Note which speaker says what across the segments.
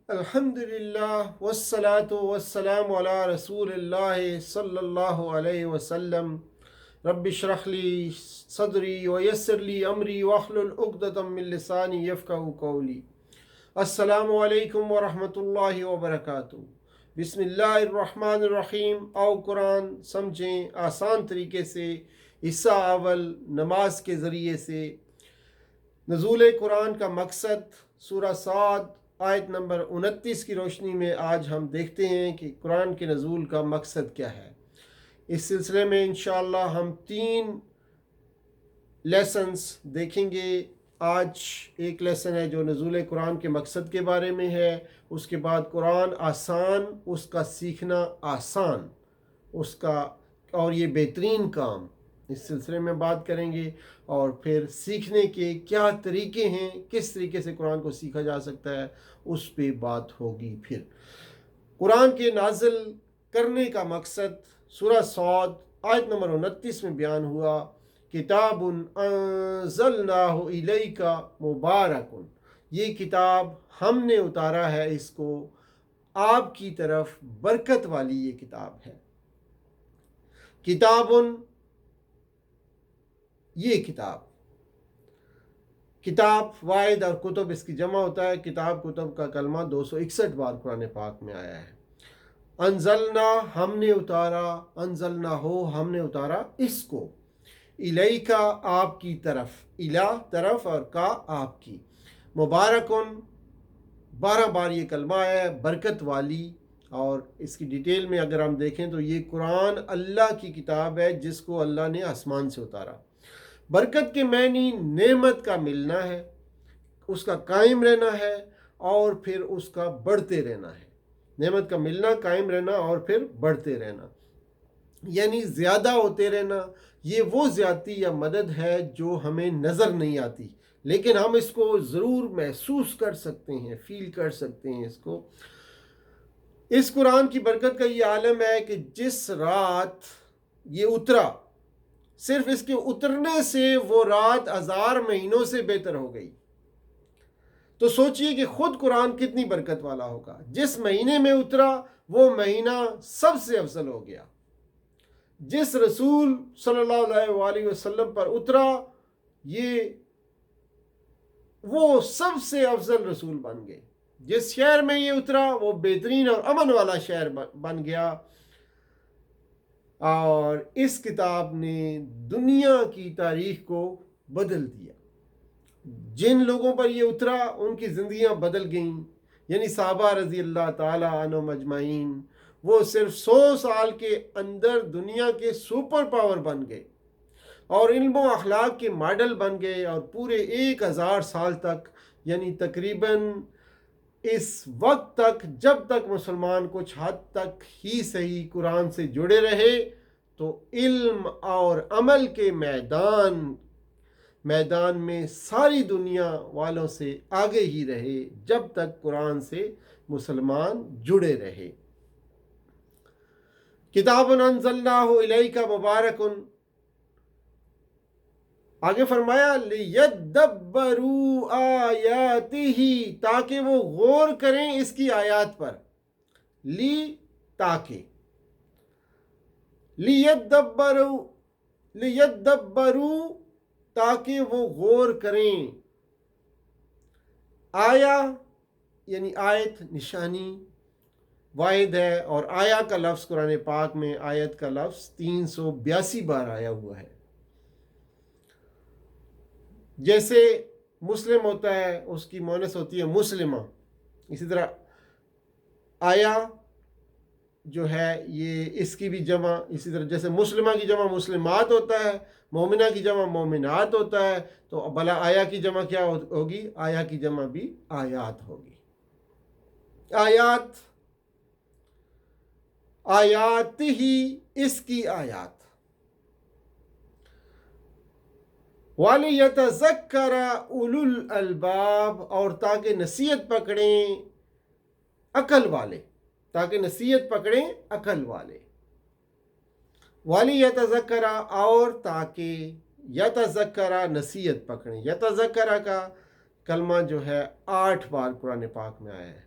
Speaker 1: الحمدللہ والصلاة والسلام علی رسول اللہ صلی اللہ علیہ وسلم رب اشرح لی صدری ویسر لی امری واحلل عقدۃ من لسانی یفقہوا قولی۔ السلام علیکم ورحمۃ اللہ وبرکاتہ۔ بسم اللہ الرحمن الرحیم۔ آؤ قرآن سمجھیں آسان طریقے سے، حصہ اول نماز کے ذریعے سے۔ نزول قرآن کا مقصد سورہ صاد آیت نمبر 29 کی روشنی میں آج ہم دیکھتے ہیں کہ قرآن کے نزول کا مقصد کیا ہے۔ اس سلسلے میں انشاءاللہ ہم 3 لیسنز دیکھیں گے۔ آج ایک لیسن ہے جو نزول قرآن کے مقصد کے بارے میں ہے، اس کے بعد قرآن آسان، اس کا سیکھنا آسان، اس کا اور یہ بہترین کام، اس سلسلے میں بات کریں گے، اور پھر سیکھنے کے کیا طریقے ہیں، کس طریقے سے قرآن کو سیکھا جا سکتا ہے، اس پہ بات ہوگی۔ پھر قرآن کے نازل کرنے کا مقصد سورہ صاد آیت نمبر 29 میں بیان ہوا، کتاب انزلناہ الیک مبارک، یہ کتاب ہم نے اتارا ہے اس کو آپ کی طرف، برکت والی یہ کتاب ہے۔ کتاب، یہ کتاب واحد اور کتب اس کی جمع ہوتا ہے۔ کتاب کتب کا کلمہ 261 بار قرآن پاک میں آیا ہے۔ انزلنا، ہم نے اتارا، انزلنا ہو، ہم نے اتارا اس کو، الیکا، آپ کی طرف، الہ طرف اور کا آپ کی، مبارکن 12 بار یہ کلمہ آیا ہے، برکت والی۔ اور اس کی ڈیٹیل میں اگر ہم دیکھیں تو یہ قرآن اللہ کی کتاب ہے جس کو اللہ نے آسمان سے اتارا۔ برکت کے معنی نعمت کا ملنا ہے، اس کا قائم رہنا ہے، اور پھر اس کا بڑھتے رہنا ہے۔ نعمت کا ملنا، قائم رہنا، اور پھر بڑھتے رہنا، یعنی زیادہ ہوتے رہنا۔ یہ وہ زیادتی یا مدد ہے جو ہمیں نظر نہیں آتی، لیکن ہم اس کو ضرور محسوس کر سکتے ہیں، فیل کر سکتے ہیں اس کو۔ اس قرآن کی برکت کا یہ عالم ہے کہ جس رات یہ اترا، صرف اس کے اترنے سے وہ رات 1000 مہینوں سے بہتر ہو گئی۔ تو سوچئے کہ خود قرآن کتنی برکت والا ہوگا۔ جس مہینے میں اترا وہ مہینہ سب سے افضل ہو گیا۔ جس رسول صلی اللہ علیہ وسلم پر اترا، وہ سب سے افضل رسول بن گئے۔ جس شہر میں یہ اترا وہ بہترین اور امن والا شہر بن گیا۔ اور اس کتاب نے دنیا کی تاریخ کو بدل دیا۔ جن لوگوں پر یہ اترا ان کی زندگیاں بدل گئیں، یعنی صحابہ رضی اللہ تعالی عنہم اجمعین، وہ صرف 100 سال کے اندر دنیا کے سپر پاور بن گئے اور علم و اخلاق کے ماڈل بن گئے، اور پورے 1000 سال تک، یعنی تقریباً اس وقت تک جب تک مسلمان کچھ حد تک ہی صحیح قرآن سے جڑے رہے، تو علم اور عمل کے میدان میں ساری دنیا والوں سے آگے ہی رہے، جب تک قرآن سے مسلمان جڑے رہے۔ کتاب انزلناہ الیک مبارک، آگے فرمایا لیدبروا آیاتہ، تاکہ وہ غور کریں اس کی آیات پر، تاکہ لیدبروا، تاکہ وہ غور کریں۔ آیا یعنی آیت، نشانی، واحد ہے، اور آیا کا لفظ قرآن پاک میں، آیت کا لفظ 382 بار آیا ہوا ہے۔ جیسے مسلم ہوتا ہے، اس کی مؤنث ہوتی ہے مسلمہ، اسی طرح آیا جو ہے یہ اس کی بھی جمع، اسی طرح جیسے مسلمہ کی جمع مسلمات ہوتا ہے، مومنہ کی جمع مومنات ہوتا ہے، تو بھلا آیا کی جمع کیا ہوگی؟ آیا کی جمع بھی آیات ہوگی۔ آیات ہی، اس کی آیات۔ وَلِيَتَذَكَّرَ أُولُو الْأَلْبَابِ، اور تاکہ نصیحت پکڑیں عقل والے، وَلِيَتَذَكَّرَ، اور تاکہ یتذکر، نصیحت پکڑیں۔ یتذکر کا کلمہ جو ہے 8 بار قرآن پاک میں آیا ہے۔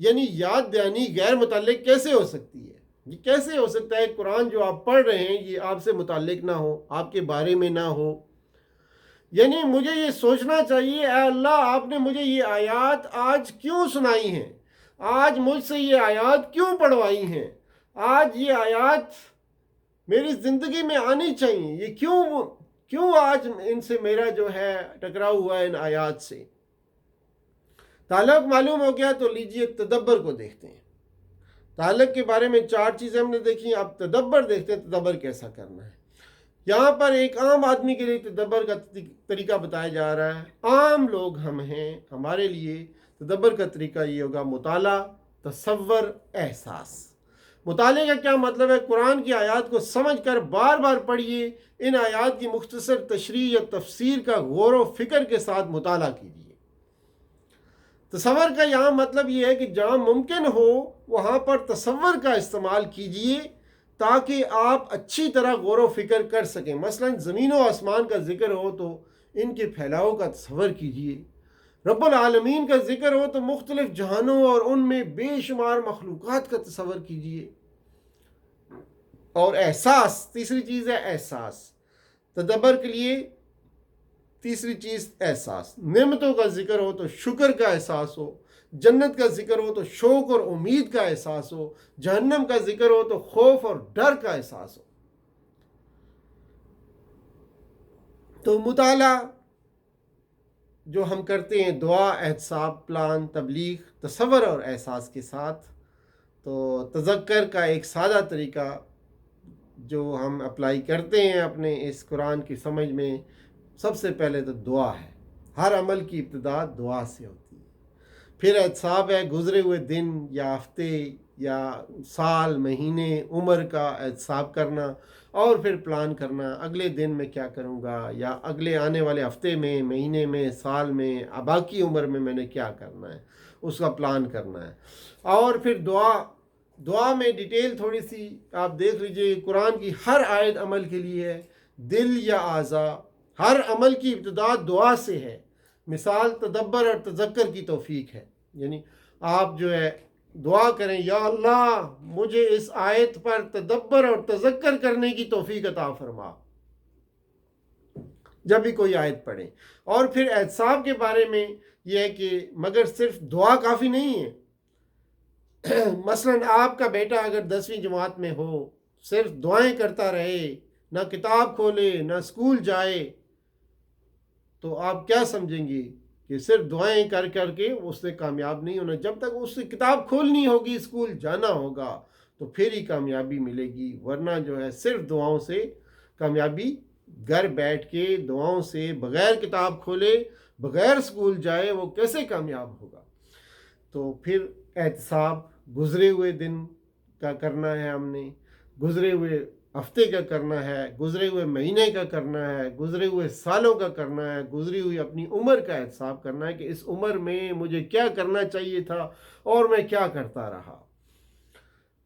Speaker 1: یعنی یاد دہانی غیر متعلق کیسے ہو سکتی ہے؟ یہ کیسے ہو سکتا ہے قرآن جو آپ پڑھ رہے ہیں یہ آپ سے متعلق نہ ہو، آپ کے بارے میں نہ ہو؟ یعنی مجھے یہ سوچنا چاہیے، اے اللہ آپ نے مجھے یہ آیات آج کیوں سنائی ہیں؟ آج مجھ سے یہ آیات کیوں پڑھوائی ہیں؟ آج یہ آیات میری زندگی میں آنی چاہیے، یہ کیوں آج ان سے میرا جو ہے ٹکراؤ ہوا ہے ان آیات سے؟ تعلق معلوم ہو گیا تو لیجئے تدبر کو دیکھتے ہیں۔ تعلق کے بارے میں 4 چیزیں ہم نے دیکھی، اب تدبر دیکھتے ہیں، تدبر کیسا کرنا ہے۔ یہاں پر ایک عام آدمی کے لیے تدبر کا طریقہ بتایا جا رہا ہے۔ عام لوگ ہم ہیں، ہمارے لیے تدبر کا طریقہ یہ ہوگا مطالعہ، تصور، احساس۔ مطالعے کا کیا مطلب ہے؟ قرآن کی آیات کو سمجھ کر بار بار پڑھیے، ان آیات کی مختصر تشریح یا تفسیر کا غور و فکر کے ساتھ مطالعہ کیجیے۔ تصور کا یہاں مطلب یہ ہے کہ جہاں ممکن ہو وہاں پر تصور کا استعمال کیجیے تاکہ آپ اچھی طرح غور و فکر کر سکیں۔ مثلا زمین و آسمان کا ذکر ہو تو ان کے پھیلاؤ کا تصور کیجیے، رب العالمین کا ذکر ہو تو مختلف جہانوں اور ان میں بے شمار مخلوقات کا تصور کیجیے۔ اور احساس، تیسری چیز ہے احساس۔ تدبر کے لیے تیسری چیز احساس۔ نعمتوں کا ذکر ہو تو شکر کا احساس ہو، جنت کا ذکر ہو تو شوق اور امید کا احساس ہو، جہنم کا ذکر ہو تو خوف اور ڈر کا احساس ہو۔ تو مطالعہ جو ہم کرتے ہیں دعا، احتساب، پلان، تبلیغ، تصور اور احساس کے ساتھ، تو تذکر کا ایک سادہ طریقہ جو ہم اپلائی کرتے ہیں اپنے اس قرآن کی سمجھ میں، سب سے پہلے تو دعا ہے۔ ہر عمل کی ابتدا دعا سے ہوتی ہے۔ پھر احتساب ہے، گزرے ہوئے دن یا ہفتے یا سال، مہینے، عمر کا احتساب کرنا، اور پھر پلان کرنا، اگلے دن میں کیا کروں گا، یا اگلے آنے والے ہفتے میں، مہینے میں، سال میں، باقی عمر میں نے کیا کرنا ہے، اس کا پلان کرنا ہے۔ اور پھر دعا میں ڈیٹیل تھوڑی سی آپ دیکھ لیجئے، قرآن کی ہر آیت عمل کے لیے ہے، دل یا اعضاء، ہر عمل کی ابتدا دعا سے ہے۔ مثال تدبر اور تذکر کی توفیق ہے، یعنی آپ جو ہے دعا کریں، یا اللہ مجھے اس آیت پر تدبر اور تذکر کرنے کی توفیق عطا فرما جب بھی کوئی آیت پڑھیں۔ اور پھر احتساب کے بارے میں یہ ہے کہ مگر صرف دعا کافی نہیں ہے۔ مثلا آپ کا بیٹا اگر 10ویں جماعت میں ہو، صرف دعائیں کرتا رہے، نہ کتاب کھولے، نہ اسکول جائے، تو آپ کیا سمجھیں گے کہ صرف دعائیں کر کر کے اس سے کامیاب نہیں ہونا۔ جب تک اس سے کتاب کھولنی ہوگی، اسکول جانا ہوگا، تو پھر ہی کامیابی ملے گی، ورنہ جو ہے صرف دعاؤں سے کامیابی، گھر بیٹھ کے دعاؤں سے بغیر کتاب کھولے، بغیر اسکول جائے، وہ کیسے کامیاب ہوگا؟ تو پھر احتساب، گزرے ہوئے دن کا کرنا ہے، ہم نے گزرے ہوئے ہفتے کا کرنا ہے، گزرے ہوئے مہینے کا کرنا ہے، گزرے ہوئے سالوں کا کرنا ہے، گزری ہوئی اپنی عمر کا احتساب کرنا ہے کہ اس عمر میں مجھے کیا کرنا چاہیے تھا اور میں کیا کرتا رہا۔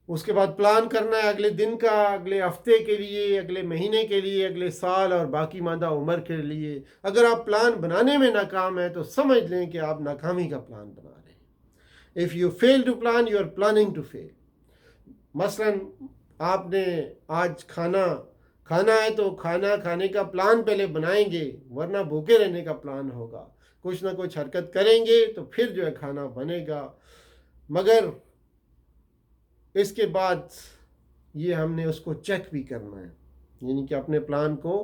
Speaker 1: اس کے بعد پلان کرنا ہے اگلے دن کا، اگلے ہفتے کے لیے، اگلے مہینے کے لیے، اگلے سال اور باقی ماندہ عمر کے لیے۔ اگر آپ پلان بنانے میں ناکام ہیں تو سمجھ لیں کہ آپ ناکامی کا پلان بنا رہے ہیں۔ If you fail to plan, you are planning to fail۔ مثلاً آپ نے آج کھانا ہے تو کھانا کھانے کا پلان پہلے بنائیں گے، ورنہ بھوکے رہنے کا پلان ہوگا۔ کچھ نہ کچھ حرکت کریں گے تو پھر جو ہے کھانا بنے گا، مگر اس کے بعد یہ ہم نے اس کو چیک بھی کرنا ہے، یعنی کہ اپنے پلان کو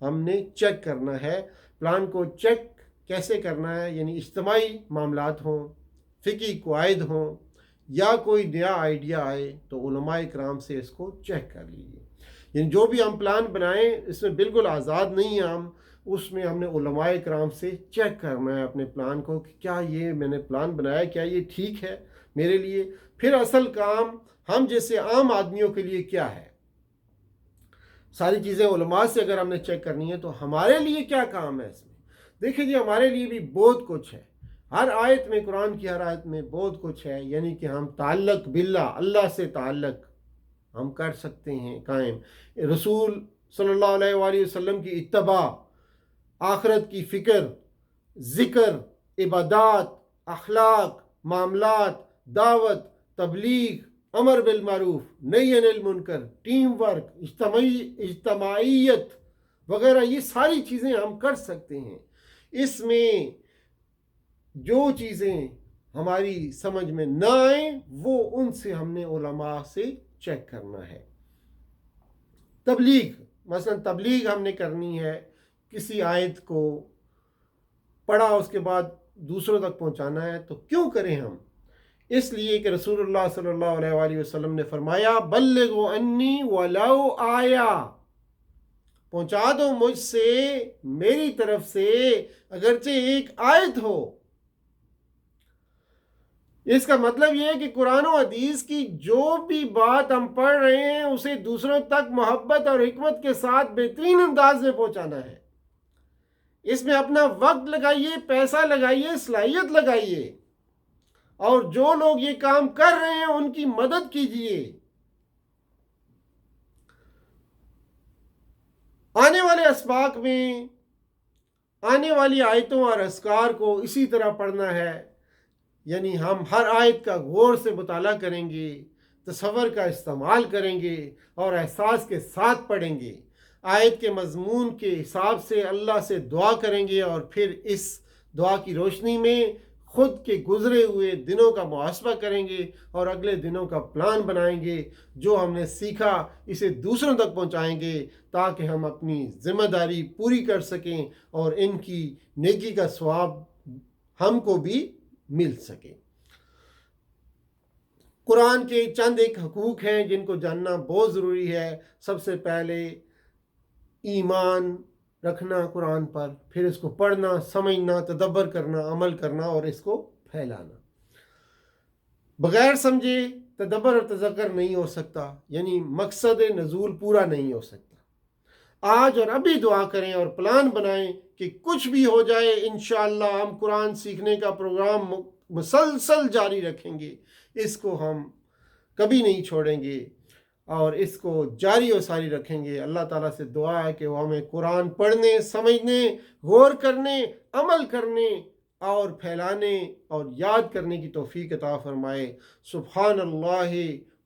Speaker 1: ہم نے چیک کرنا ہے۔ پلان کو چیک کیسے کرنا ہے؟ یعنی اجتماعی معاملات ہوں، فقہی قواعد ہوں، یا کوئی نیا آئیڈیا آئے تو علماء کرام سے اس کو چیک کر لیجیے۔ یعنی جو بھی ہم پلان بنائیں اس میں بالکل آزاد نہیں ہیں ہم، اس میں ہم نے علماء کرام سے چیک کرنا ہے اپنے پلان کو کہ کیا یہ میں نے پلان بنایا، کیا یہ ٹھیک ہے میرے لیے۔ پھر اصل کام ہم جیسے عام آدمیوں کے لیے کیا ہے، ساری چیزیں علماء سے اگر ہم نے چیک کرنی ہے تو ہمارے لیے کیا کام ہے اس میں۔ دیکھیں جی، ہمارے لیے بھی بہت کچھ ہے، ہر آیت میں، قرآن کی ہر آیت میں بہت کچھ ہے، یعنی کہ ہم تعلق باللہ، اللہ سے تعلق ہم کر سکتے ہیں قائم، رسول صلی اللہ علیہ وآلہ وسلم کی اتباع، آخرت کی فکر، ذکر، عبادات، اخلاق، معاملات، دعوت، تبلیغ، امر بالمعروف، نہی عن المنکر، ٹیم ورک، اجتماعیت وغیرہ، یہ ساری چیزیں ہم کر سکتے ہیں۔ اس میں جو چیزیں ہماری سمجھ میں نہ آئیں وہ ان سے ہم نے علماء سے چیک کرنا ہے۔ تبلیغ، مثلا تبلیغ ہم نے کرنی ہے، کسی آیت کو پڑھا اس کے بعد دوسروں تک پہنچانا ہے، تو کیوں کریں ہم؟ اس لیے کہ رسول اللہ صلی اللہ علیہ وآلہ وسلم نے فرمایا بلغوا انی ولو آیا، پہنچا دو مجھ سے، میری طرف سے اگرچہ ایک آیت ہو۔ اس کا مطلب یہ ہے کہ قرآن و حدیث کی جو بھی بات ہم پڑھ رہے ہیں اسے دوسروں تک محبت اور حکمت کے ساتھ بہترین انداز میں پہنچانا ہے۔ اس میں اپنا وقت لگائیے، پیسہ لگائیے، صلاحیت لگائیے، اور جو لوگ یہ کام کر رہے ہیں ان کی مدد کیجیے۔ آنے والے اسباق میں آنے والی آیتوں اور اذکار کو اسی طرح پڑھنا ہے، یعنی ہم ہر آیت کا غور سے مطالعہ کریں گے، تصور کا استعمال کریں گے اور احساس کے ساتھ پڑھیں گے، آیت کے مضمون کے حساب سے اللہ سے دعا کریں گے، اور پھر اس دعا کی روشنی میں خود کے گزرے ہوئے دنوں کا محاسبہ کریں گے اور اگلے دنوں کا پلان بنائیں گے۔ جو ہم نے سیکھا اسے دوسروں تک پہنچائیں گے تاکہ ہم اپنی ذمہ داری پوری کر سکیں اور ان کی نیکی کا ثواب ہم کو بھی مل سکے۔ قرآن کے چند ایک حقوق ہیں جن کو جاننا بہت ضروری ہے۔ سب سے پہلے ایمان رکھنا قرآن پر، پھر اس کو پڑھنا، سمجھنا، تدبر کرنا، عمل کرنا اور اس کو پھیلانا۔ بغیر سمجھے تدبر اور تذکر نہیں ہو سکتا، یعنی مقصد نزول پورا نہیں ہو سکتا۔ آج اور ابھی دعا کریں اور پلان بنائیں کہ کچھ بھی ہو جائے انشاءاللہ ہم قرآن سیکھنے کا پروگرام مسلسل جاری رکھیں گے، اس کو ہم کبھی نہیں چھوڑیں گے اور اس کو جاری و ساری رکھیں گے۔ اللہ تعالیٰ سے دعا ہے کہ وہ ہمیں قرآن پڑھنے، سمجھنے، غور کرنے، عمل کرنے اور پھیلانے اور یاد کرنے کی توفیق عطا فرمائے۔ سبحان اللہ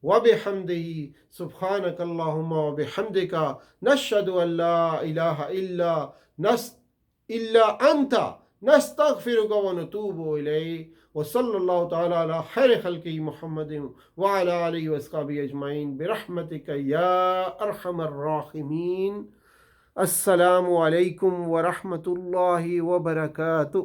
Speaker 1: وبحمدہ، سبحانک اللہم وبحمدک، نشہد ان لا الہ الا انت، نستغفرک ونتوب الیک، وصلی اللہ تعالی علی خیر خلقہ محمد وعلی آلہ وصحبہ اجمعین برحمتک یا ارحم الراحمین۔ السلام علیکم ورحمۃ اللہ وبرکاتہ۔